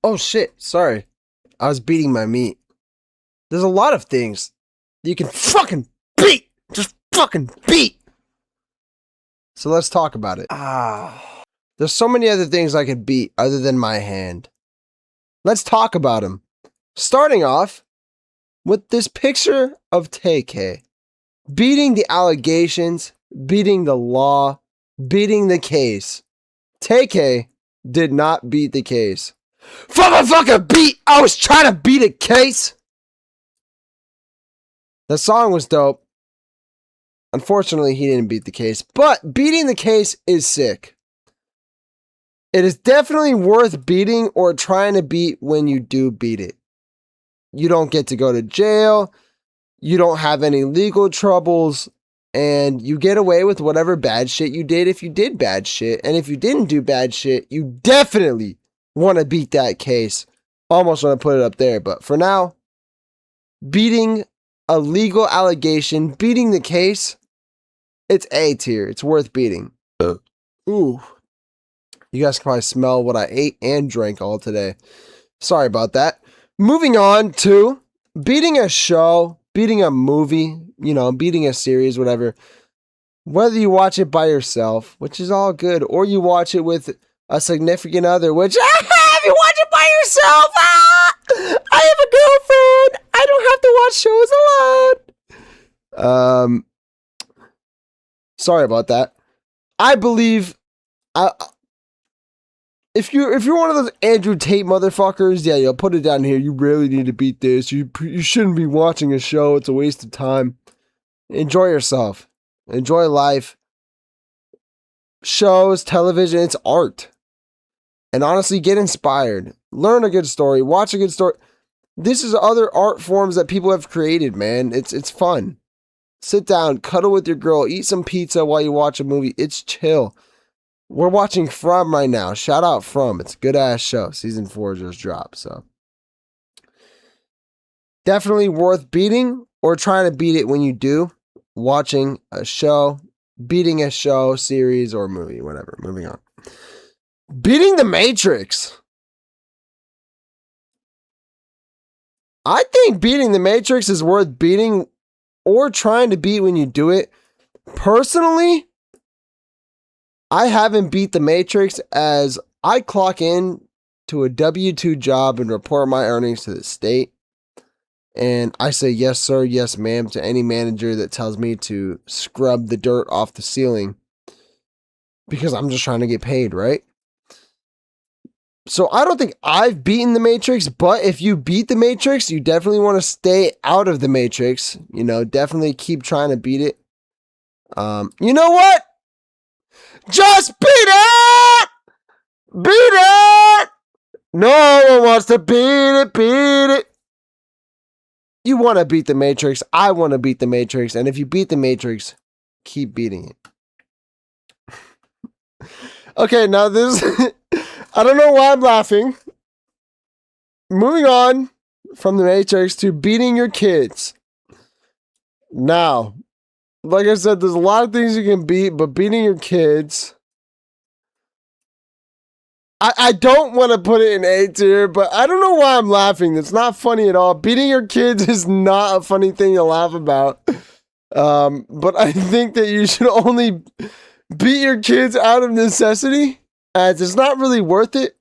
Oh shit, sorry. I was beating my meat. There's a lot of things you can fucking beat. Just fucking beat. So let's talk about it. There's so many other things I could beat other than my hand. Let's talk about them. Starting off with this picture of TK. Beating the allegations, beating the law, beating the case. TK did not beat the case. Fucking beat! I was trying to beat a case! The song was dope. Unfortunately, he didn't beat the case, but beating the case is sick. It is definitely worth beating or trying to beat when you do beat it. You don't get to go to jail, you don't have any legal troubles, and you get away with whatever bad shit you did if you did bad shit. And if you didn't do bad shit, you definitely want to beat that case. Almost want to put it up there, but for now, beating a legal allegation, beating the case, it's A tier. It's worth beating. Ooh. You guys can probably smell what I ate and drank all today. Sorry about that. Moving on to beating a show, beating a movie, beating a series, whatever. Whether you watch it by yourself, which is all good, or you watch it with a significant other, which, if you watch it by yourself, I have a girlfriend. I don't have to watch shows alone. Sorry about that. I believe, if you're one of those Andrew Tate motherfuckers, yeah, you'll put it down here. You really need to beat this. You shouldn't be watching a show. It's a waste of time. Enjoy yourself. Enjoy life. Shows, television, it's art. And honestly, get inspired. Learn a good story. Watch a good story. This is other art forms that people have created, man. It's fun. Sit down, cuddle with your girl, eat some pizza while you watch a movie. It's chill. We're watching From right now. Shout out From. It's a good ass show. Season 4 just dropped, so. Definitely worth beating or trying to beat it when you do. Watching a show, beating a show, series, or movie, whatever. Moving on. Beating the Matrix. I think beating the Matrix is worth beating or trying to beat when you do it. Personally, I haven't beat the Matrix as I clock in to a W-2 job and report my earnings to the state. And I say yes, sir, yes, ma'am, to any manager that tells me to scrub the dirt off the ceiling because I'm just trying to get paid, right? So I don't think I've beaten the Matrix, but if you beat the Matrix, you definitely want to stay out of the Matrix. Definitely keep trying to beat it. You know what? Just beat it! Beat it! No one wants to beat it. You want to beat the Matrix. I want to beat the Matrix. And if you beat the Matrix, keep beating it. Okay, now this... I don't know why I'm laughing. Moving on from the Matrix to beating your kids. Now, like I said, there's a lot of things you can beat, but beating your kids... I don't want to put it in A tier, but I don't know why I'm laughing. It's not funny at all. Beating your kids is not a funny thing to laugh about. But I think that you should only beat your kids out of necessity, as it's not really worth it.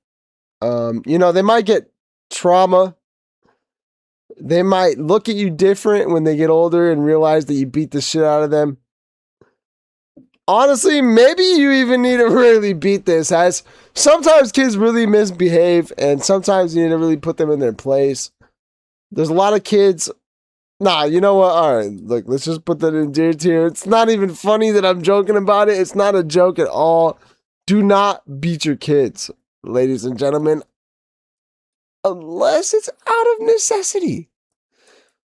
They might get trauma. They might look at you different when they get older and realize that you beat the shit out of them. Honestly, maybe you even need to really beat this, as sometimes kids really misbehave, and sometimes you need to really put them in their place. There's a lot of kids... Nah, you know what? All right, look, let's just put that in D tier. It's not even funny that I'm joking about it. It's not a joke at all. Do not beat your kids, ladies and gentlemen, unless it's out of necessity.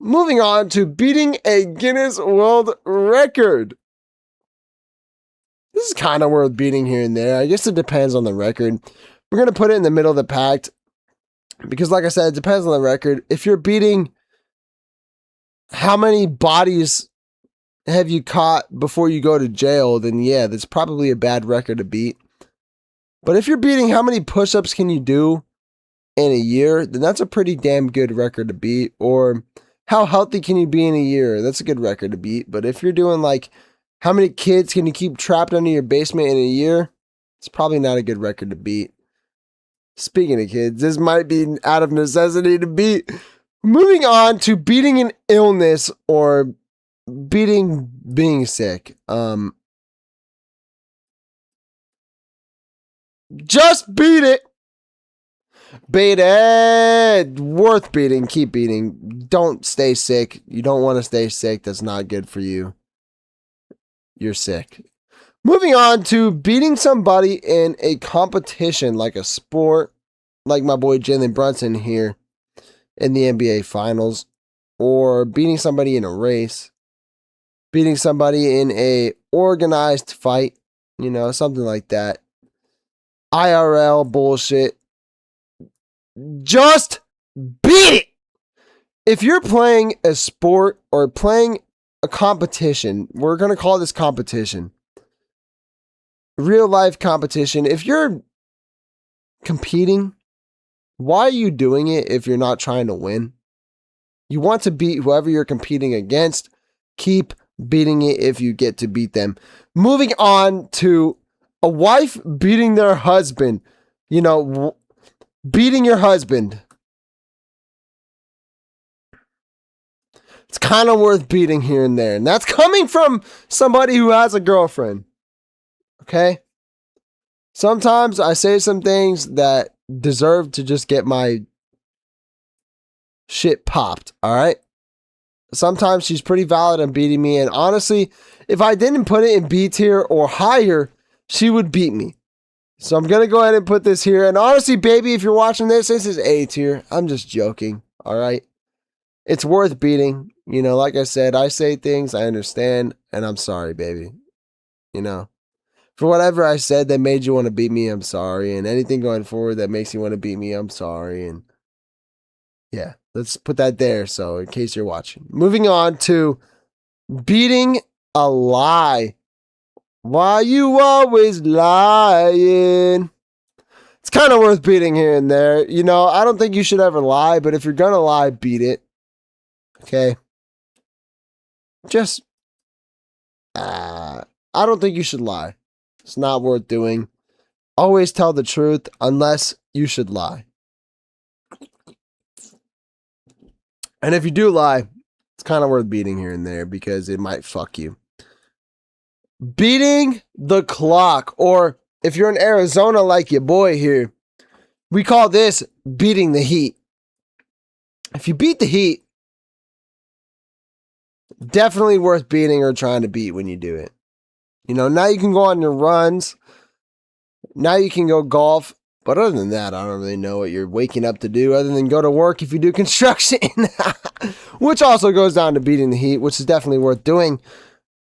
Moving on to beating a Guinness World Record. This is kind of worth beating here and there. I guess it depends on the record. We're going to put it in the middle of the pack because, like I said, it depends on the record. If you're beating how many bodies have you caught before you go to jail, then yeah, that's probably a bad record to beat. But if you're beating how many push-ups can you do in a year, then that's a pretty damn good record to beat. Or how healthy can you be in a year? That's a good record to beat. But if you're doing like, how many kids can you keep trapped under your basement in a year? It's probably not a good record to beat. Speaking of kids, this might be out of necessity to beat. Moving on to beating an illness or beating being sick. Just beat it. Beat it. Worth beating. Keep beating. Don't stay sick. You don't want to stay sick. That's not good for you. You're sick. Moving on to beating somebody in a competition like a sport, like my boy Jalen Brunson here in the NBA Finals, or beating somebody in a race, beating somebody in a organized fight, you know, something like that. IRL bullshit. Just beat it. If you're playing a sport or playing a competition, we're going to call this competition. Real life competition. If you're competing, why are you doing it if you're not trying to win? You want to beat whoever you're competing against. Keep beating it if you get to beat them. Moving on to a wife beating their husband. You know, beating your husband. It's kind of worth beating here and there. And that's coming from somebody who has a girlfriend. Okay? Sometimes I say some things that deserve to just get my shit popped, alright? Sometimes she's pretty valid on beating me, and honestly, if I didn't put it in B tier or higher, she would beat me. So I'm gonna go ahead and put this here, and honestly, baby, if you're watching this is A tier. I'm just joking, alright? It's worth beating. You know, like I said, I say things, I understand, and I'm sorry, baby. You know? For whatever I said that made you want to beat me, I'm sorry. And anything going forward that makes you want to beat me, I'm sorry. And yeah, let's put that there. So in case you're watching. Moving on to beating a lie. Why you always lying? It's kind of worth beating here and there. You know, I don't think you should ever lie, but if you're going to lie, beat it. Okay? Just, I don't think you should lie. It's not worth doing. Always tell the truth unless you should lie. And if you do lie, it's kind of worth beating here and there because it might fuck you. Beating the clock, or if you're in Arizona like your boy here, we call this beating the heat. If you beat the heat, definitely worth beating or trying to beat when you do it. You know, now you can go on your runs. Now you can go golf. But other than that, I don't really know what you're waking up to do other than go to work if you do construction. Which also goes down to beating the heat, which is definitely worth doing.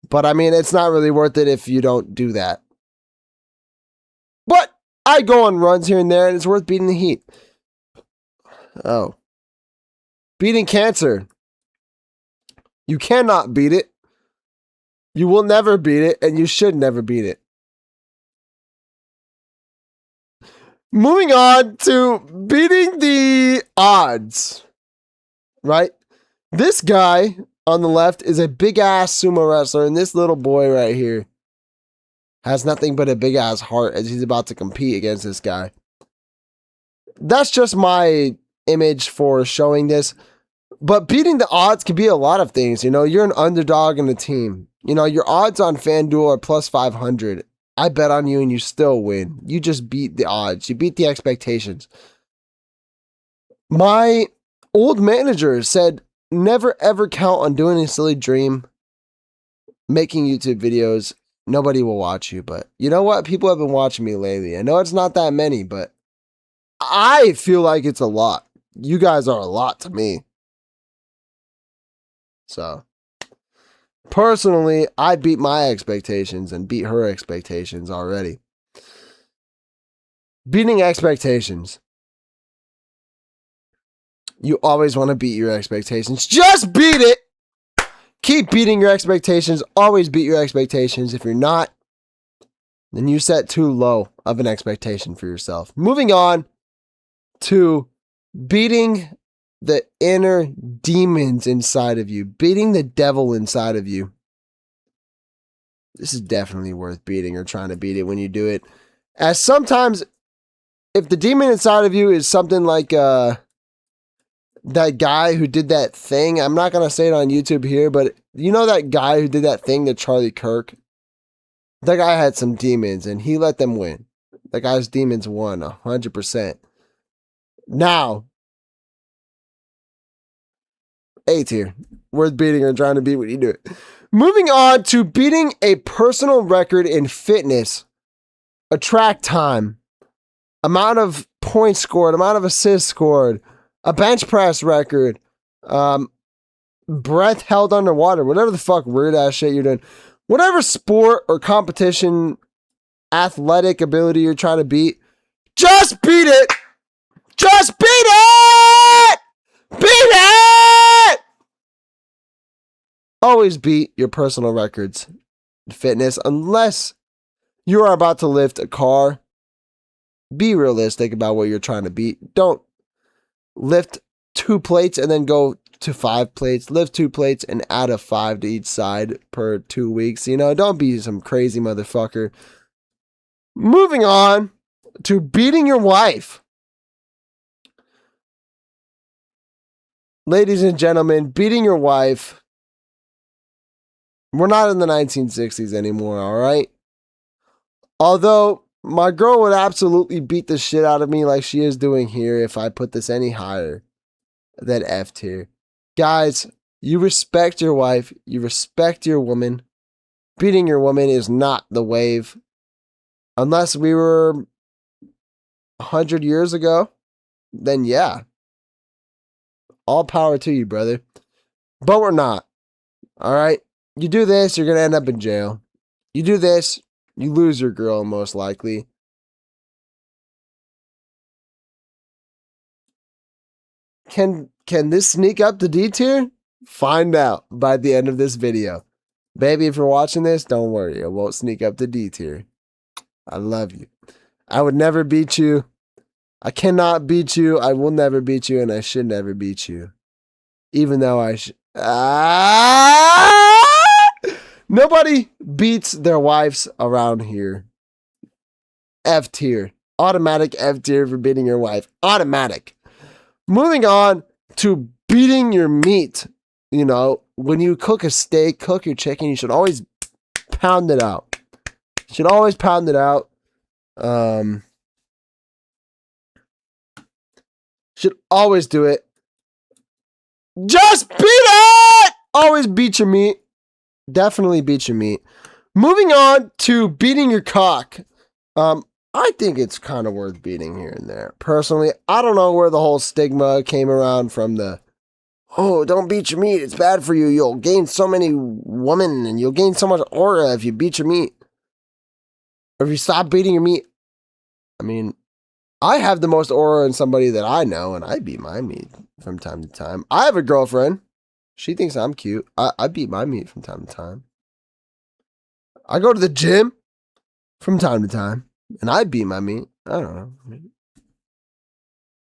But I mean, it's not really worth it if you don't do that. But I go on runs here and there and it's worth beating the heat. Oh. Beating cancer. You cannot beat it. You will never beat it, and you should never beat it. Moving on to beating the odds, right? This guy on the left is a big-ass sumo wrestler, and this little boy right here has nothing but a big-ass heart as he's about to compete against this guy. That's just my image for showing this. But beating the odds can be a lot of things. You know, you're an underdog in a team. You know, your odds on FanDuel are plus 500. I bet on you and you still win. You just beat the odds. You beat the expectations. My old manager said, never ever count on doing a silly dream, making YouTube videos. Nobody will watch you. But you know what? People have been watching me lately. I know it's not that many, but I feel like it's a lot. You guys are a lot to me. So, personally, I beat my expectations and beat her expectations already. Beating expectations. You always want to beat your expectations. Just beat it! Keep beating your expectations. Always beat your expectations. If you're not, then you set too low of an expectation for yourself. Moving on to beating the inner demons inside of you, beating the devil inside of you. This is definitely worth beating or trying to beat it when you do it. As sometimes, if the demon inside of you is something like that guy who did that thing, I'm not going to say it on YouTube here, but you know that guy who did that thing to Charlie Kirk? That guy had some demons and he let them win. That guy's demons won 100%. Now, A tier. Worth beating or trying to beat when you do it. Moving on to beating a personal record in fitness. A track time. Amount of points scored. Amount of assists scored. A bench press record. Breath held underwater. Whatever the fuck weird ass shit you're doing. Whatever sport or competition, athletic ability you're trying to beat. Just beat it! Just beat it! Beat it! Always beat your personal records in fitness unless you are about to lift a car. Be realistic about what you're trying to beat. Don't lift 2 plates and then go to 5 plates. Lift 2 plates and add a 5 to each side per 2 weeks. You know, don't be some crazy motherfucker. Moving on to beating your wife. Ladies and gentlemen, beating your wife. We're not in the 1960s anymore, all right? Although my girl would absolutely beat the shit out of me like she is doing here if I put this any higher than F tier. Guys, you respect your wife. You respect your woman. Beating your woman is not the wave. Unless we were 100 years ago, then yeah. All power to you, brother. But we're not. All right? You do this, you're going to end up in jail. You do this, you lose your girl most likely. Can this sneak up to D tier? Find out by the end of this video. Baby, if you're watching this, don't worry. It won't sneak up to D tier. I love you. I would never beat you. I cannot beat you. I will never beat you, and I should never beat you. Even though I should. Nobody beats their wives around here. F tier. Automatic F tier for beating your wife. Automatic. Moving on to beating your meat. You know, when you cook a steak, cook your chicken, you should always pound it out. You should always pound it out. Should always do it. Just beat it! Always beat your meat. Definitely beat your meat. Moving on to beating your cock. I think it's kind of worth beating here and there. Personally, I don't know where the whole stigma came around from the, oh, don't beat your meat. It's bad for you. You'll gain so many women and you'll gain so much aura if you beat your meat. Or if you stop beating your meat. I mean, I have the most aura in somebody that I know, and I beat my meat from time to time. I have a girlfriend. She thinks I'm cute. I beat my meat from time to time. I go to the gym from time to time, and I beat my meat. I don't know.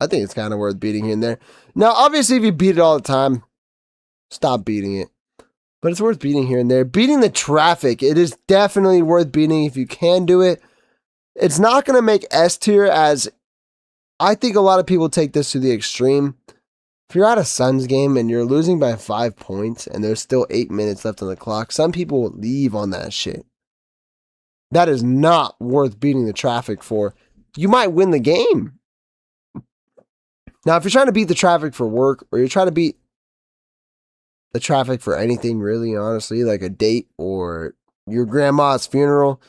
I think it's kind of worth beating here and there. Now, obviously, if you beat it all the time, stop beating it. But it's worth beating here and there. Beating the traffic. It is definitely worth beating if you can do it. It's not going to make S tier, as I think a lot of people take this to the extreme. If you're at a Suns game and you're losing by 5 points and there's still 8 minutes left on the clock, some people will leave on that shit. That is not worth beating the traffic for. You might win the game. Now, if you're trying to beat the traffic for work, or you're trying to beat the traffic for anything really, honestly, like a date or your grandma's funeral,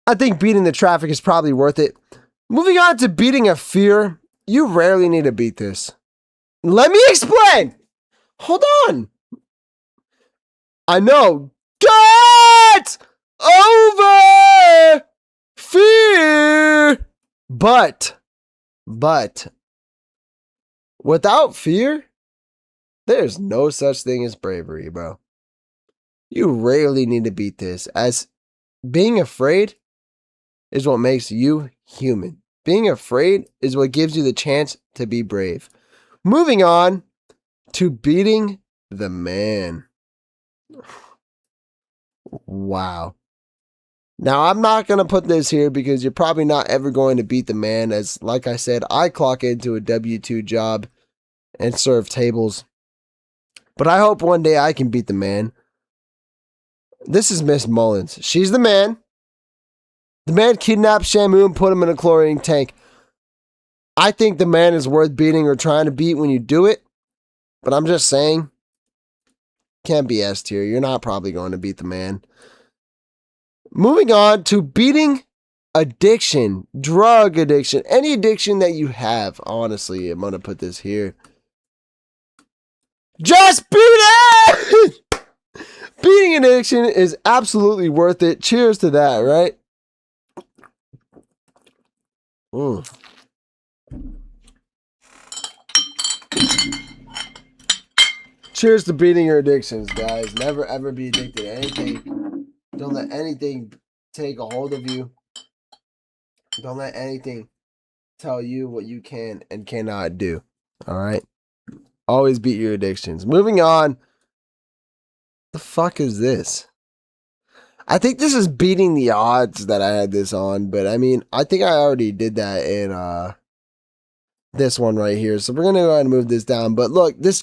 I think beating the traffic is probably worth it. Moving on to beating a fear, you rarely need to beat this. Let me explain. Hold on. I know. Get over fear. But without fear, there's no such thing as bravery, bro. You rarely need to beat this, as being afraid is what makes you human. Being afraid is what gives you the chance to be brave. Moving on to beating the man. Wow. Now, I'm not going to put this here because you're probably not ever going to beat the man. As, like I said, I clock into a W-2 job and serve tables. But I hope one day I can beat the man. This is Miss Mullins. She's the man. The man kidnapped Shamu and put him in a chlorine tank. I think the man is worth beating or trying to beat when you do it. But I'm just saying, can't be S tier. You're not probably going to beat the man. Moving on to beating addiction, drug addiction, any addiction that you have. Honestly, I'm going to put this here. Just beat it! Beating addiction is absolutely worth it. Cheers to that, right? Cheers to beating your addictions, guys. Never ever be addicted to anything. Don't let anything take a hold of you. Don't let anything tell you what you can and cannot do. All right? Always beat your addictions. Moving on. The fuck is this? I think this is beating the odds that I had this on, but I mean, I think I already did that in this one right here. So we're gonna go ahead and move this down. But look, this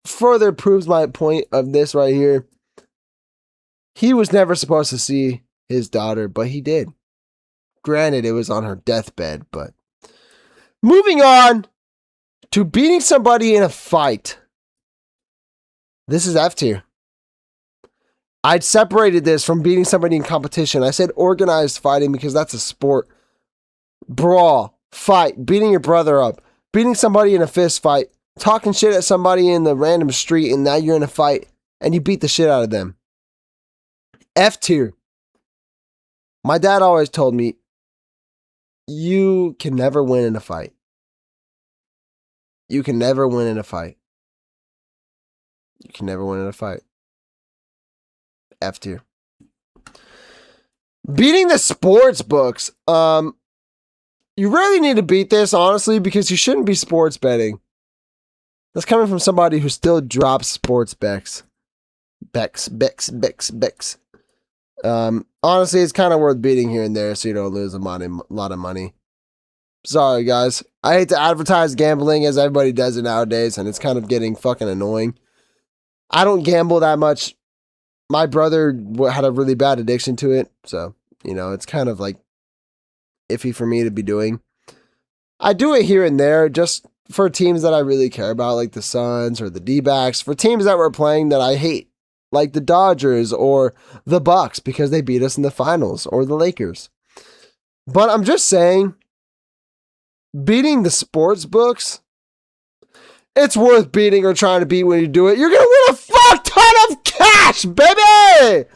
further proves my point of this right here. He was never supposed to see his daughter, but he did. Granted, it was on her deathbed, but moving on to beating somebody in a fight. This is F tier. I'd separated this from beating somebody in competition. I said organized fighting because that's a sport. Brawl, fight, beating your brother up, beating somebody in a fist fight, talking shit at somebody in the random street, and now you're in a fight and you beat the shit out of them. F tier. My dad always told me, you can never win in a fight. You can never win in a fight. You can never win in a fight. F tier. Beating the sports books. You really need to beat this, honestly, because you shouldn't be sports betting. That's coming from somebody who still drops sports bets. Becks. Honestly, it's kind of worth beating here and there so you don't lose a lot of money. Sorry, guys. I hate to advertise gambling as everybody does it nowadays, and it's kind of getting fucking annoying. I don't gamble that much. My brother had a really bad addiction to it, so, you know, it's kind of like iffy for me to be doing. I do it here and there just for teams that I really care about, like the Suns or the D-backs, for teams that we're playing that I hate, like the Dodgers or the Bucks because they beat us in the finals, or the Lakers. But I'm just saying, beating the sports books, it's worth beating or trying to beat when you do it. You're going to win a fuck ton of cash, baby!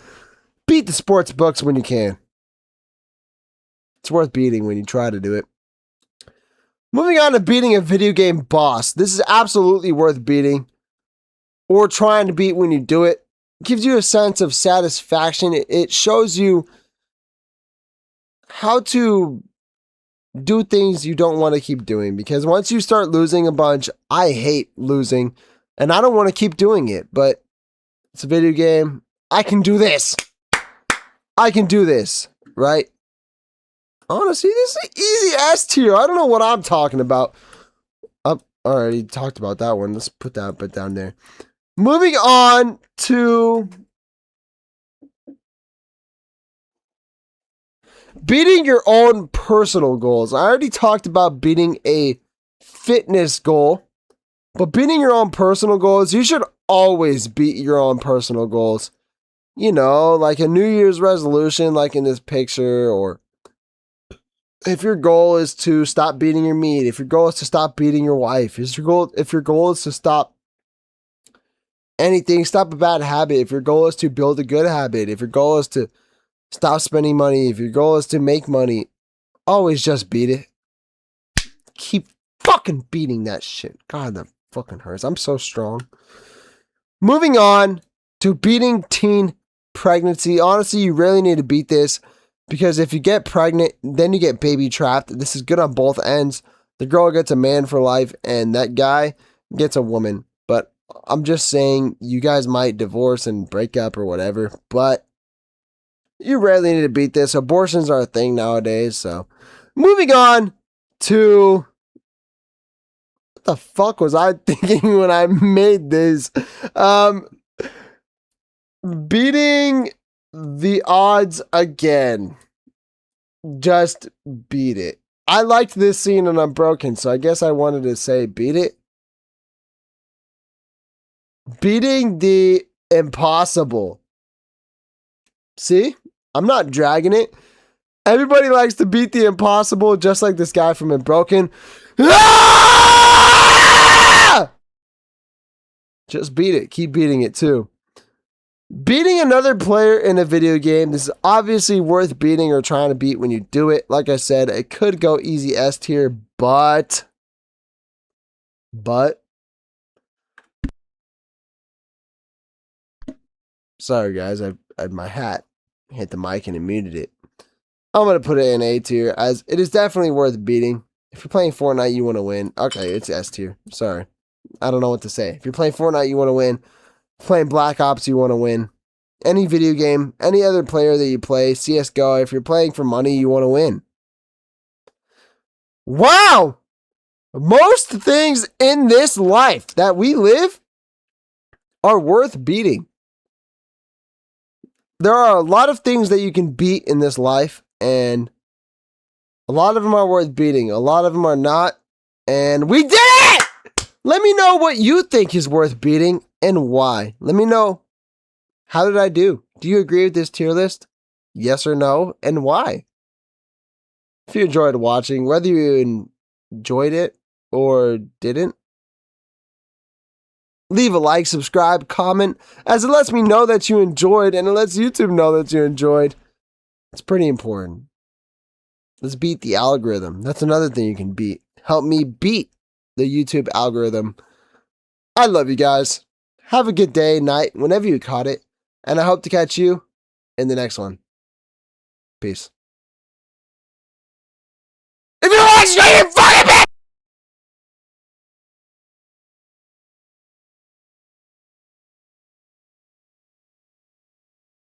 Beat the sports books when you can. It's worth beating when you try to do it. Moving on to beating a video game boss. This is absolutely worth beating or trying to beat when you do it. It gives you a sense of satisfaction. It shows you how to do things you don't want to keep doing, because once you start losing a bunch, I hate losing and I don't want to keep doing it, but it's a video game. I can do this. I can do this, right? Honestly, this is easy S tier. I don't know what I'm talking about. I already talked about that one. Let's put that bit down there. Moving on to beating your own personal goals. I already talked about beating a fitness goal, but beating your own personal goals, you should always beat your own personal goals. You know, like a New Year's resolution, like in this picture, or if your goal is to stop beating your meat, if your goal is to stop beating your wife, if your goal is to stop anything, stop a bad habit, if your goal is to build a good habit, if your goal is to stop spending money, if your goal is to make money, always just beat it. Keep fucking beating that shit. God, that fucking hurts. I'm so strong. Moving on to beating teen pregnancy. Honestly, you really need to beat this, because if you get pregnant, then you get baby trapped. This is good on both ends. The girl gets a man for life, and that guy gets a woman. But I'm just saying, you guys might divorce and break up or whatever, but you rarely need to beat this. Abortions are a thing nowadays, so. Moving on to... What the fuck was I thinking when I made this? Beating the odds again. Just beat it. I liked this scene in Unbroken, so I guess I wanted to say beat it. Beating the impossible. See? I'm not dragging it. Everybody likes to beat the impossible, just like this guy from Unbroken. Ah! Just beat it. Keep beating it too. Beating another player in a video game, this is obviously worth beating or trying to beat when you do it. Like I said, it could go easy S tier, but sorry guys, I had my hat hit the mic and it muted it. I'm going to put it in A tier, as it is definitely worth beating. If you're playing Fortnite, you want to win. Okay, it's S tier. Sorry. I don't know what to say. If you're playing Fortnite, you want to win. Playing Black Ops, you want to win. Any video game, any other player that you play, CSGO, if you're playing for money, you want to win. Wow! Most things in this life that we live are worth beating. There are a lot of things that you can beat in this life, and a lot of them are worth beating. A lot of them are not, and we did it! Let me know what you think is worth beating and why. Let me know. How did I do? Do you agree with this tier list? Yes or no, and why? If you enjoyed watching, whether you enjoyed it or didn't, leave a like, subscribe, comment, as it lets me know that you enjoyed, and it lets YouTube know that you enjoyed. It's pretty important. Let's beat the algorithm. That's another thing you can beat. Help me beat the YouTube algorithm. I love you guys. Have a good day, night, whenever you caught it. And I hope to catch you in the next one. Peace. If you like